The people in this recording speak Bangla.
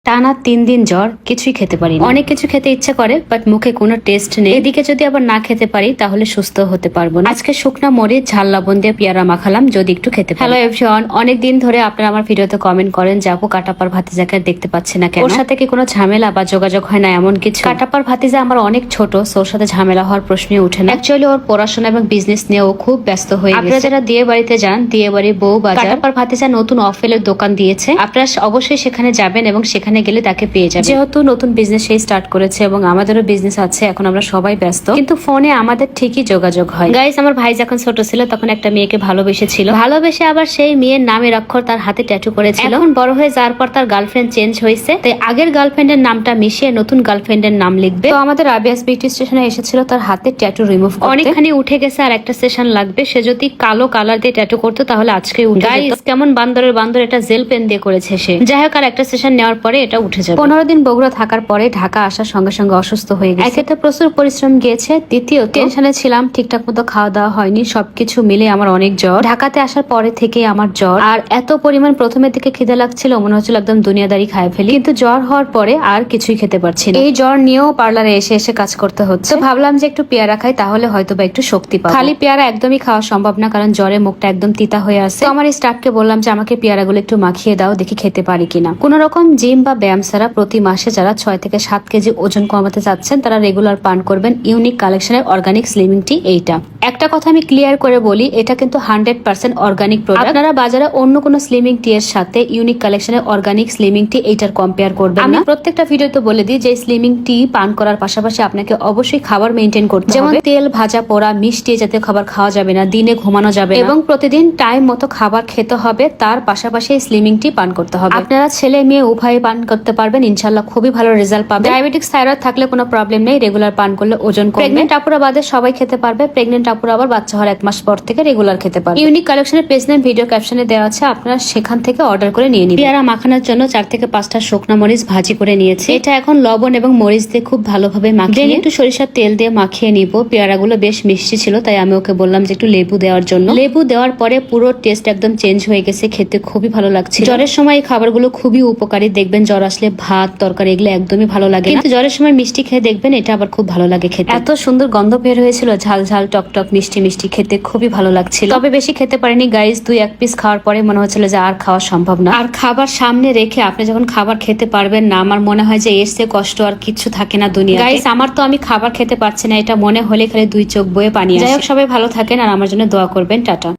টানা 3 দিন জ্বর, কিছুই খেতে পারি না। অনেক কিছু খেতে ইচ্ছা করে, বাট মুখে কোনো টেস্ট নেই। এদিকে যদি আবার না খেতে পারি তাহলে সুস্থ হতে পারবো না। আজকে শুকনা মরিচ ঝাল লবণ দিয়ে পেয়ারা মাখালাম, যদি একটু খেতে পারি। হ্যালো এভরিওয়ান, অনেক দিন ধরে আপনারা আমার ভিডিওতে কমেন্ট করেন যে আপু কাটাপার ভাতিজাকে দেখতে পাচ্ছি না কেন, ওর সাথে কি কোনো ঝামেলা বা যোগাযোগ হয় না এমন কিছু? কাটাপার ভাতিজা আমার অনেক ছোট, সো ওর সাথে ঝামেলা হওয়ার প্রশ্নই উঠে না। অ্যাকচুয়ালি ওর পড়াশোনা এবং বিজনেস নিয়ে ও খুব ব্যস্ত হয়ে গেছে। আপনারা যারা বিয়ে বাড়িতে যান, বিয়ে বাড়ি বউ বাজার, কাটাপার ভাতিজা নতুন অফেলের দোকান দিয়েছে, আপনারা অবশ্যই সেখানে যাবেন এবং সেখানে গেলে তাকে পেয়ে যাবেন। যেহেতু নতুন বিজনেস সেই স্টার্ট করেছে এবং আমাদেরও বিজনেস আছে, এখন আমরা সবাই ব্যস্ত, কিন্তু ফোনে আমাদের ঠিকই যোগাযোগ হয়। গাইস, আমার ভাই যখন ছোট ছিল তখন একটা মেয়েকে ভালোবেসেছিল, ভালোবেসে আবার সেই মেয়ের নামের অক্ষর তার হাতে ট্যাটু করেছিল। এখন বড় হয়ে যাওয়ার পর তার গার্লফ্রেন্ড চেঞ্জ হয়েছে, তাই আগের গার্লফ্রেন্ডের নামটা মিশিয়ে নতুন গার্লফ্রেন্ডের নাম লিখবে। তো আমাদের রাবিয়াস বিউটি স্টেশনে এসেছিল তার হাতে ট্যাটু রিমুভ করতে, অনেকখানি উঠে গেছে, আর একটা সেশন লাগবে। সে যদি কালো কালার দিয়ে ট্যাটু করতো তাহলে আজকে উঠে যেত। কেমন বান্দরের বান্দর, এটা জেল পেন দিয়ে করেছে সে। যাই হোক, আর একটা সেশন নেওয়ার পরে এটা উঠে যাবে। 15 দিন বগুড়া থাকার পরে ঢাকা আসার সঙ্গে সঙ্গে অসুস্থ হয়ে গেছে। একে তো প্রচুর পরিশ্রম গিয়েছে, দ্বিতীয় টেনশনে ছিলাম, ঠিকঠাক মতো খাওয়া দাওয়া হয়নি, সবকিছু মিলে আমার অনেক জ্বর। ঢাকাতে আসার পরে থেকে আমার জ্বর, আর এত পরিমাণ প্রথমের দিকে খিদে লাগছিল, মনে হচ্ছিল একদম দুনিয়াদারি খায় ফেলি, কিন্তু জ্বর হওয়ার পরে আর কিছুই খেতে পারছি না। এই জ্বর নিয়েও পার্লারে এসে এসে কাজ করতে হচ্ছে। তো ভাবলাম যে একটু পেয়ারা খাই, তাহলে হয়তো বা একটু শক্তি পাবো। খালি পেয়ারা একদমই খাওয়া সম্ভব না, কারণ জ্বরে মুখটা একদম তিতা হয়ে আছে। তো আমার স্টাফকে বললাম যে আমাকে পেয়ারাগুলো একটু মাখিয়ে দাও, দেখি খেতে পারি কিনা। কোন রকম জিম বা ব্যায়াম ছাড়া প্রতি মাসে যারা 6 থেকে 7 কেজি ওজন কমাতে চাচ্ছেন তারা রেগুলার পান করবেন ইউনিক কালেকশনের অর্গানিক স্লিমিং টি। এইটা একটা কথা আমি ক্লিয়ার করে বলি, এটা কিন্তু 100% অর্গানিক প্রোডাক্ট। আপনারা বাজারে অন্য কোনো স্লিমিং টি এর সাথে ইউনিক কালেকশনের অর্গানিক স্লিমিং টি এইটার কম্পেয়ার করবেন না। আমি প্রত্যেকটা ভিডিওতে বলে দিই যে স্লিমিং টি পান করার পাশাপাশি আপনাকে অবশ্যই খাবার মেনটেন করতে হবে, যেমন তেল ভাজা পোড়া মিষ্টি জাতীয় খাবার খাওয়া যাবে না, দিনে ঘুমানো যাবে না, এবং প্রতিদিন টাইম মতো খাবার খেতে হবে। তার পাশাপাশি স্লিমিং টি পান করতে হবে। আপনারা ছেলে মেয়ে উভয় পান করতে পারবেন, ইনশাআল্লাহ খুবই ভালো রেজাল্ট পাবেন। ডায়াবেটিক্স থাইরয়েড থাকলে কোনো প্রবলেম নেই, রেগুলার পান করলে ওজন কমবে। প্রেগনেন্ট আপুরা বাদে সবাই খেতে পারবে, প্রেগনেন্ট আপুরা আবার বাচ্চা হওয়ার 1 মাস পর থেকে রেগুলার খেতে পারবে। ইউনিক কালেকশনের পেজ নেম ভিডিও ক্যাপশনে দেওয়া আছে, আপনারা সেখান থেকে অর্ডার করে নিয়ে নিন। পেয়ারা মাখানোর জন্য 4 থেকে 5টা শুকনা মরিচ ভাজি করে নিয়েছি। এটা এখন লবণ এবং মরিচ দিয়ে খুব ভালোভাবে মাখিয়ে একটু সরিষার তেল দিয়ে মাখিয়ে নিব। পেয়ারাগুলো বেশ মিষ্টি ছিল, তাই আমি ওকে বললাম যে একটু লেবু দেওয়ার জন্য। লেবু দেওয়ার পরে পুরো টেস্ট একদম চেঞ্জ হয়ে গেছে, খেতে খুবই ভালো লাগছে। জ্বরের সময় এই খাবারগুলো খুবই উপকারী, দেখবেন জ্বর আসলে ভাত তরকারি এগুলো একদমই ভালো লাগে, কিন্তু জ্বরের সময় মিষ্টি খেয়ে দেখবেন এটা আবার খুব ভালো লাগে খেতে। এত সুন্দর গন্ধ বের হয়েছিল, ঝাল ঝাল টক টক মিষ্টি মিষ্টি, খেতে খুবই ভালো লাগছিল। তবে বেশি খেতে পারিনি গাইস, 2-1 পিস খাওয়ার পরে মনে হচ্ছিল যে আর খাওয়া সম্ভব না। আর খাবার সামনে রেখে আপনি যখন খাবার খেতে পারবেন না, আমার মনে হয় যে এর চেয়ে কষ্ট আর কিছু থাকে না দুনিয়াতে। গাইস, আমার তো আমি খাবার খেতে পারছি না, এটা মনে হলে খালি 2 চোখ বয়ে পানি আসে। যাই হোক, সবাই ভালো থাকেন আর আমার জন্য দোয়া করবেন। টাটা।